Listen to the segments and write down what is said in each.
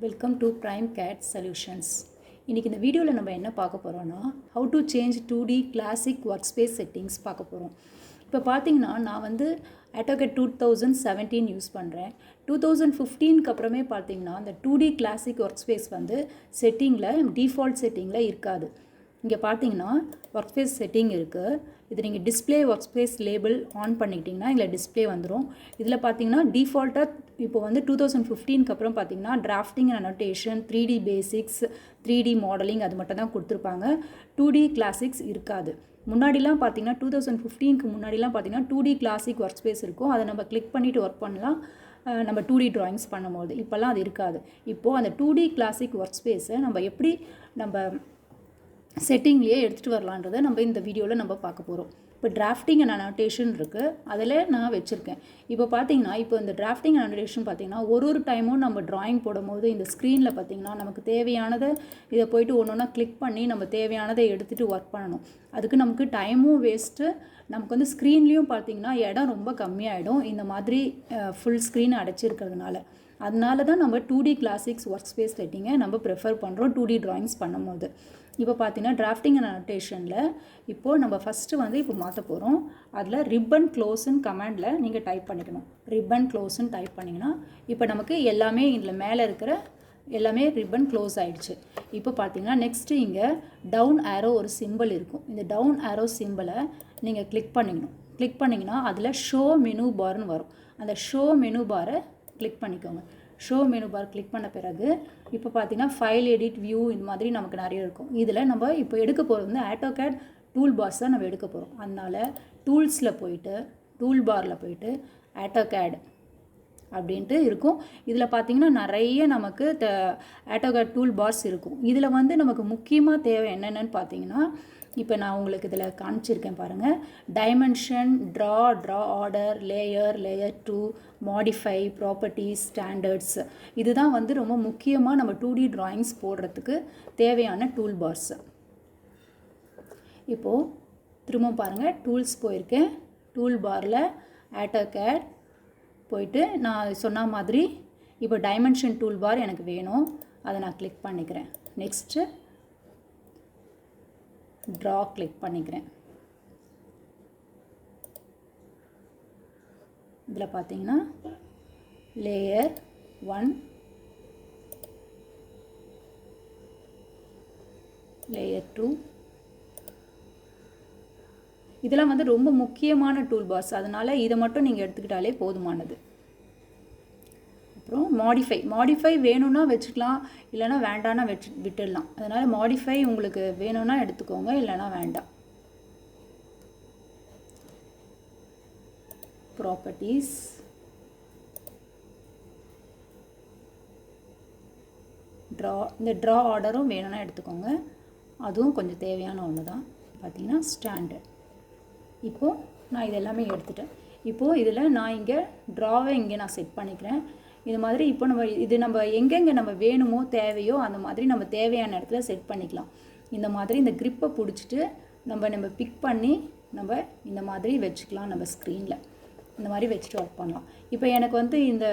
Welcome to Prime CAD Solutions. இன்னைக்கு இந்த வீடியோவில் நம்ம என்ன பார்க்க போகிறோம்னா how to change 2D classic workspace settings பார்க்க போகிறோம். இப்போ பார்த்தீங்கன்னா நான் வந்து Autocad 2017 யூஸ் பண்ணுறேன். 2015க்கு அப்புறமே பார்த்தீங்கன்னா அந்த 2D classic workspace வந்து செட்டிங்கில் டிஃபால்ட் செட்டிங்கில் இருக்காது. இங்கே பார்த்தீங்கன்னா ஒர்க்ஸ்பேஸ் செட்டிங் இருக்குது. இது நீங்கள் டிஸ்பிளே ஒர்க்ஸ்பேஸ் லேபிள் ஆன் பண்ணிக்கிட்டிங்கன்னா இதில் டிஸ்பிளே வந்துடும். இதில் பார்த்தீங்கன்னா டிஃபால்ட்டாக இப்போ வந்து 2015க்கு அப்புறம் பார்த்தீங்கன்னா drafting and annotation, 3D basics, 3D modelling அது மட்டும் தான் கொடுத்துருப்பாங்க. 2D கிளாசிக்ஸ் இருக்காது. முன்னாடிலாம் பார்த்தீங்கன்னா 2015க்கு முன்னாடிலாம் பார்த்தீங்கன்னா 2D கிளாசிக் ஒர்க் ஸ்பேஸ் இருக்கும். அதை நம்ம கிளிக் பண்ணிவிட்டு ஒர்க் பண்ணலாம் நம்ம 2D ட்ராயிங்ஸ் பண்ணும்போது. இப்போல்லாம் அது இருக்காது. இப்போது அந்த 2D கிளாசிக் ஒர்க் ஸ்பேஸை நம்ம எப்படி நம்ம செட்டிங்லேயே எடுத்துகிட்டு வரலான்றதை நம்ம இந்த வீடியோவில் நம்ம பார்க்க போகிறோம். இப்போ டிராஃப்டிங் அண்ட் அனோட்டேஷன் இருக்குது, அதில் நான் வச்சுருக்கேன். இப்போ பார்த்தீங்கன்னா இப்போ இந்த டிராஃப்டிங் அண்ட் அனோட்டேஷன் பார்த்தீங்கன்னா ஒரு டைமும் நம்ம ட்ராயிங் போடும்போது இந்த ஸ்க்ரீனில் பார்த்தீங்கன்னா நமக்கு தேவையானதை இதை போய்ட்டு ஒன்று ஒன்றா கிளிக் பண்ணி நம்ம தேவையானதை எடுத்துகிட்டு ஒர்க் பண்ணணும். அதுக்கு நமக்கு டைமும் வேஸ்ட்டு. நமக்கு வந்து ஸ்க்ரீன்லேயும் பார்த்தீங்கன்னா இடம் ரொம்ப கம்மியாகிடும் இந்த மாதிரி ஃபுல் ஸ்க்ரீன் அடைச்சிருக்கிறதுனால. அதனால தான் நம்ம 2D கிளாசிக்ஸ் ஒர்க் ஸ்பேஸ் செட்டிங்கை நம்ம ப்ரிஃபர் பண்ணுறோம் 2D ட்ராயிங்ஸ் பண்ணும்போது. இப்போ பார்த்தீங்கன்னா டிராஃப்டிங் அண்ட் அனோட்டேஷனில் இப்போது நம்ம ஃபஸ்ட்டு வந்து இப்போ மாற்ற போகிறோம். அதில் ரிப்பன் க்ளோஸ்ன்னு கமாண்டில் நீங்கள் டைப் பண்ணிக்கணும். ரிப்பன் க்ளோஸ்ன்னு டைப் பண்ணிங்கன்னா இப்போ நமக்கு எல்லாமே இதில் மேலே இருக்கிற எல்லாமே ரிப்பன் க்ளோஸ் ஆகிடுச்சு. இப்போ பார்த்தீங்கன்னா நெக்ஸ்ட்டு இங்கே டவுன் ஆரோ ஒரு சிம்பிள் இருக்கும். இந்த டவுன் ஆரோ சிம்பிளை நீங்கள் கிளிக் பண்ணிக்கணும். கிளிக் பண்ணிங்கன்னா அதில் ஷோ மெனு பார்னு வரும். அந்த ஷோ மெனு பாரை கிளிக் பண்ணிக்கோங்க. ஷோ மெனு பார் கிளிக் பண்ண பிறகு இப்போ பார்த்தீங்கன்னா ஃபைல், எடிட், வியூ இந்த மாதிரி நமக்கு நிறைய இருக்கும். இதில் நம்ம இப்போ எடுக்க போகிறது வந்து ஆட்டோகேட் டூல் பார்ஸ் தான் நம்ம எடுக்க போகிறோம். அதனால் டூல்ஸில் போயிட்டு டூல் பாரில் போயிட்டு ஆட்டோகேட் அப்படின்ட்டு இருக்கும். இதில் பார்த்தீங்கன்னா நிறைய நமக்கு ஆட்டோகேட் டூல் பார்ஸ் இருக்கும். இதில் வந்து நமக்கு முக்கியமாக தேவை என்னென்னு பார்த்தீங்கன்னா இப்போ நான் உங்களுக்கு இதில் காமிச்சிருக்கேன் பாருங்கள். Dimension, draw order, layer 2, modify, properties, standards, இதுதான் வந்து ரொம்ப முக்கியமாக நம்ம 2D ட்ராயிங்ஸ் போடுறதுக்கு தேவையான டூல் பார்ஸ். இப்போது திரும்ப பாருங்கள், டூல்ஸ் போயிருக்கேன். டூல் பாரில் ஆட்டோகேட் போயிட்டு நான் சொன்ன மாதிரி இப்போ டைமென்ஷன் டூல் பார் எனக்கு வேணும். அதை நான் கிளிக் பண்ணிக்கிறேன். நெக்ஸ்ட்டு ட்ரா கிளிக் பண்ணிக்கிறேன். இதில் பார்த்தீங்கன்னா லேயர் 1, லேயர் 2, இதெல்லாம் வந்து ரொம்ப முக்கியமான டூல் பார்ஸ். அதனால் இதை மட்டும் நீங்கள் எடுத்துக்கிட்டாலே போதுமானது. அப்புறம் மாடிஃபை வேணும்னா வச்சுக்கலாம், இல்லைனா வேண்டான்னா விட்டுடலாம். அதனால் மாடிஃபை உங்களுக்கு வேணும்னா எடுத்துக்கோங்க, இல்லைனா வேண்டாம். ப்ராப்பர்ட்டிஸ், இந்த ட்ரா ஆர்டரும் வேணும்னா எடுத்துக்கோங்க, அதுவும் கொஞ்சம் தேவையான ஒன்று தான். பார்த்தீங்கன்னா ஸ்டாண்டர்ட். இப்போது நான் இதெல்லாமே எடுத்துட்டேன். இப்போது இதில் நான் இங்கே ட்ராவை இங்கே நான் செட் பண்ணிக்கிறேன். இது மாதிரி இப்போ நம்ம எங்கெங்கே நம்ம வேணுமோ தேவையோ அந்த மாதிரி நம்ம தேவையான இடத்துல செட் பண்ணிக்கலாம். இந்த மாதிரி இந்த க்ரிப்பை பிடிச்சிட்டு நம்ம பிக் பண்ணி நம்ம இந்த மாதிரி வச்சுக்கலாம். நம்ம ஸ்க்ரீனில் இந்த மாதிரி வச்சுட்டு ஒர்க் பண்ணலாம். இப்போ எனக்கு வந்து இந்த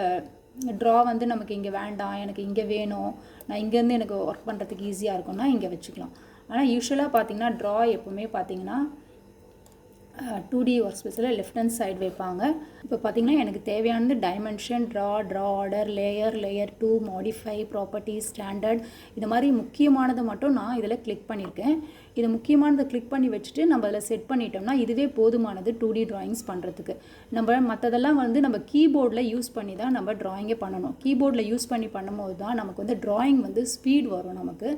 ட்ரா வந்து நமக்கு இங்கே வேண்டாம், எனக்கு இங்கே வேணும், நான் இங்கேருந்து எனக்கு ஒர்க் பண்ணுறதுக்கு ஈஸியாக இருக்கும்னா இங்கே வச்சுக்கலாம். ஆனால் யூஸ்வலாக பார்த்தீங்கன்னா ட்ரா எப்போவுமே பார்த்தீங்கன்னா 2D ஒர்க் ஸ்பேஸில் லெஃப்ட் ஹேண்ட் சைடு வைப்பாங்க. இப்போ பார்த்தீங்கன்னா எனக்கு தேவையானது dimension, draw order, layer 2, modify, properties, standard, இது மாதிரி முக்கியமானதை மட்டும் நான் இதில் கிளிக் பண்ணியிருக்கேன். இதை முக்கியமானதை கிளிக் பண்ணி வச்சுட்டு நம்ம அதில் செட் பண்ணிட்டோம்னா இதுவே போதுமானது 2D ட்ராயிங்ஸ் பண்ணுறதுக்கு. நம்ம மற்றதெல்லாம் வந்து நம்ம கீபோர்டில் யூஸ் பண்ணி தான் நம்ம ட்ராயிங்கே பண்ணணும். கீபோர்டில் யூஸ் பண்ணி பண்ணும்போது தான் நமக்கு வந்து ட்ராயிங் வந்து ஸ்பீட் வரும் நமக்கு.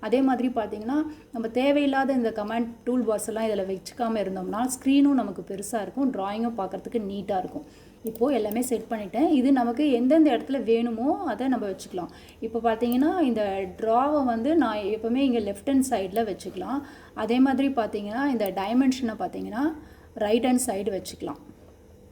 அதே மாதிரி பார்த்திங்கன்னா நம்ம தேவையில்லாத இந்த கமாண்ட் டூல் பாக்ஸ் எல்லாம் இதில் வச்சுக்காமல் இருந்தோம்னா ஸ்க்ரீனும் நமக்கு பெருசாக இருக்கும், ட்ராயிங்கும் பார்க்குறதுக்கு நீட்டாக இருக்கும். இப்போது எல்லாமே செட் பண்ணிட்டேன். இது நமக்கு எந்தெந்த இடத்துல வேணுமோ அதை நம்ம வச்சுக்கலாம். இப்போ பார்த்தீங்கன்னா இந்த ட்ராவை வந்து நான் எப்போவுமே இங்கே லெஃப்ட் ஹேண்ட் சைடில் வச்சுக்கலாம். அதே மாதிரி பார்த்தீங்கன்னா இந்த டைமென்ஷனை பார்த்தீங்கன்னா ரைட் ஹேண்ட் சைடு வச்சுக்கலாம்.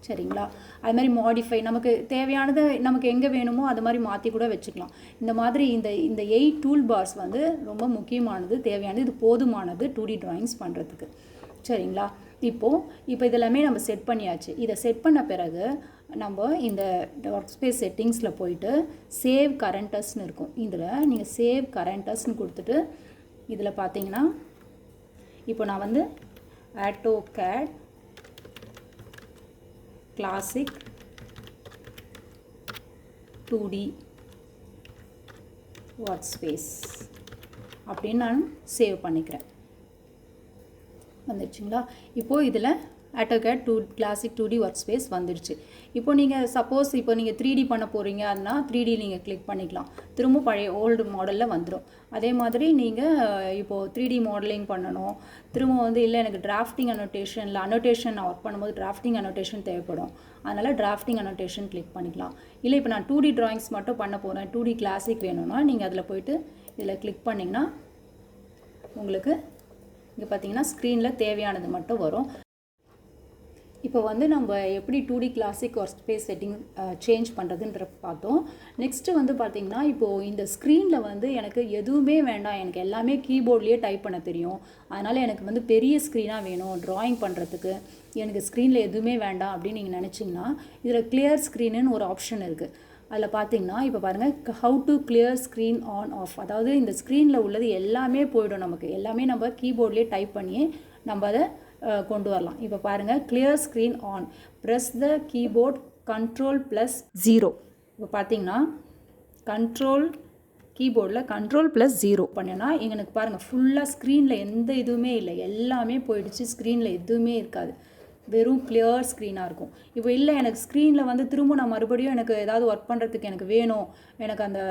சரிங்களா? அது மாதிரி மாடிஃபை நமக்கு தேவையானது நமக்கு எங்கே வேணுமோ அது மாதிரி மாற்றி கூட வச்சுக்கலாம். இந்த மாதிரி இந்த 8 டூல் பார்ஸ் வந்து ரொம்ப முக்கியமானது, தேவையானது, இது போதுமானது 2D ட்ராயிங்ஸ் பண்ணுறதுக்கு. சரிங்களா? இப்போ இதெல்லாமே நம்ம செட் பண்ணியாச்சு. இதை செட் பண்ண பிறகு நம்ம இந்த ஒர்க் ஸ்பேஸ் செட்டிங்ஸில் போயிட்டு சேவ் கரண்டஸ்ன்னு இருக்கும். இதில் நீங்கள் சேவ் கரண்டஸ்ன்னு கொடுத்துட்டு இதில் பார்த்தீங்கன்னா இப்போ நான் வந்து AutoCAD classic 2D work space அப்படின்னு நான் சேவ் பண்ணிக்கிறேன். வந்துடுச்சுங்களா? இப்போது இதில் AutoCAD classic 2D work space வந்துடுச்சு. இப்போ நீங்கள் சப்போஸ் இப்போ நீங்கள் 3D பண்ண போகிறீங்க அப்படின்னா 3D நீங்கள் கிளிக் பண்ணிக்கலாம். திரும்ப பழைய ஓல்டு மாடலில் வந்துடும். அதே மாதிரி நீங்கள் இப்போது 3D மாடலிங் பண்ணணும், திரும்ப வந்து இல்லை எனக்கு டிராஃப்டிங் அனோட்டேஷனில் அனோட்டேஷன் ஒர்க் பண்ணும்போது டிராஃப்டிங் அனோட்டேஷன் தேவைப்படும், அதனால் டிராஃப்டிங் அனோட்டேஷன் கிளிக் பண்ணிக்கலாம். இல்லை இப்போ நான் 2D ட்ராயிங்ஸ் மட்டும் பண்ண போகிறேன், 2D கிளாசிக் வேணும்னா நீங்கள் அதில் போய்ட்டு இதில் கிளிக் பண்ணிங்கன்னா உங்களுக்கு இங்கே பார்த்தீங்கன்னா ஸ்க்ரீனில் தேவையானது மட்டும் வரும். இப்போ வந்து நம்ம எப்படி 2D classic work space setting change பண்ணுறதுன்ற பார்த்தோம். நெக்ஸ்ட்டு வந்து பார்த்திங்கன்னா இப்போது இந்த ஸ்க்ரீனில் வந்து எனக்கு எதுவுமே வேண்டாம், எனக்கு எல்லாமே கீபோர்ட்லேயே டைப் பண்ண தெரியும், அதனால் எனக்கு வந்து பெரிய ஸ்க்ரீனாக வேணும் ட்ராயிங் பண்ணுறதுக்கு, எனக்கு ஸ்க்ரீனில் எதுவுமே வேண்டாம் அப்படின்னு நீங்கள் நினச்சிங்கன்னா இதில் கிளியர் ஸ்க்ரீனுன்னு ஒரு ஆப்ஷன் இருக்குது. அதில் பார்த்தீங்கன்னா இப்போ பாருங்கள், how to clear screen on off, அதாவது இந்த ஸ்க்ரீனில் உள்ளது எல்லாமே போய்டும், நமக்கு எல்லாமே நம்ம கீபோர்ட்லேயே டைப் பண்ணி நம்ம அதை கொண்டு வரலாம். இப்போ பாருங்கள், clear screen on, press the keyboard Ctrl+0. இப்போ பார்த்தீங்கன்னா கீபோர்டில் Ctrl+0 பண்ணினா எங்களுக்கு பாருங்கள் ஃபுல்லாக ஸ்க்ரீனில் எந்த இதுவுமே இல்லை, எல்லாமே போயிடுச்சு, ஸ்க்ரீனில் எதுவுமே இருக்காது, வெறும் கிளியர் ஸ்க்ரீனாக இருக்கும். இப்போ இல்லை எனக்கு ஸ்க்ரீனில் வந்து திரும்ப நான் மறுபடியும் எனக்கு ஏதாவது ஒர்க் பண்ணுறதுக்கு எனக்கு வேணும், எனக்கு அந்த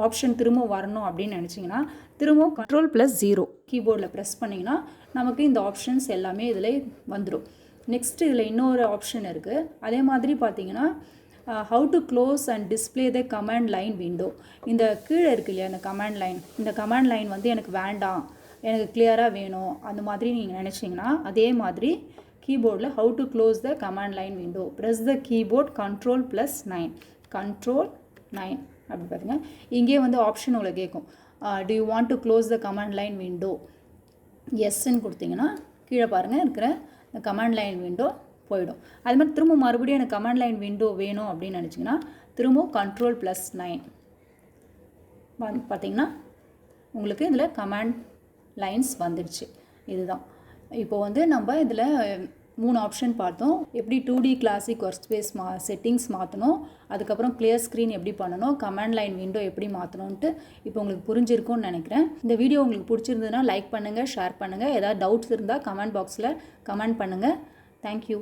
ஆப்ஷன் திரும்ப வரணும் அப்படின்னு நினச்சிங்கன்னா திரும்ப Ctrl+0 கீபோர்டில் ப்ரெஸ் பண்ணிங்கன்னா நமக்கு இந்த ஆப்ஷன்ஸ் எல்லாமே இதில் வந்துடும். நெக்ஸ்ட்டு இதில் இன்னொரு ஆப்ஷன் இருக்குது. அதே மாதிரி பார்த்தீங்கன்னா how to close and display the command line window, இந்த கீழே இருக்கு இல்லையா இந்த கமாண்ட் லைன், இந்த கமாண்ட் லைன் வந்து எனக்கு வேண்டாம், எனக்கு கிளியராக வேணும் அந்த மாதிரி நீங்கள் நினச்சிங்கன்னா அதே மாதிரி கீபோர்டில் how to close the command line window, press the keyboard Ctrl+9 அப்படி பாருங்கள். இங்கே வந்து ஆப்ஷன் உங்களுக்கு கேட்கும், do you want to close the command line window, எஸ்ன்னு கொடுத்தீங்கன்னா கீழே பாருங்கள் இருக்கிற இந்த கமாண்ட் லைன் விண்டோ போயிடும். அது மாதிரி திரும்ப மறுபடியும் எனக்கு கமாண்ட் லைன் விண்டோ வேணும் அப்படின்னு நினச்சிங்கன்னா திரும்ப Ctrl+9 பார்த்தீங்கன்னா உங்களுக்கு இதில் கமாண்ட் லைன்ஸ் வந்துடுச்சு. இதுதான் இப்போ வந்து நம்ம இதில் 3 ஆப்ஷன் பார்த்தோம். எப்படி 2D classic work space settings மாற்றணும், அதுக்கப்புறம் கிளியர் ஸ்க்ரீன் எப்படி பண்ணணும், கமாண்ட் லைன் விண்டோ எப்படி மாற்றணுன்ட்டு இப்போ உங்களுக்கு புரிஞ்சிருக்கும்னு நினைக்கிறேன். இந்த வீடியோ உங்களுக்கு பிடிச்சிருந்ததுன்னா லைக் பண்ணுங்கள், ஷேர் பண்ணுங்கள், ஏதாவது டவுட்ஸ் இருந்தால் கமெண்ட் பாக்ஸில் கமெண்ட் பண்ணுங்கள். தேங்க்யூ.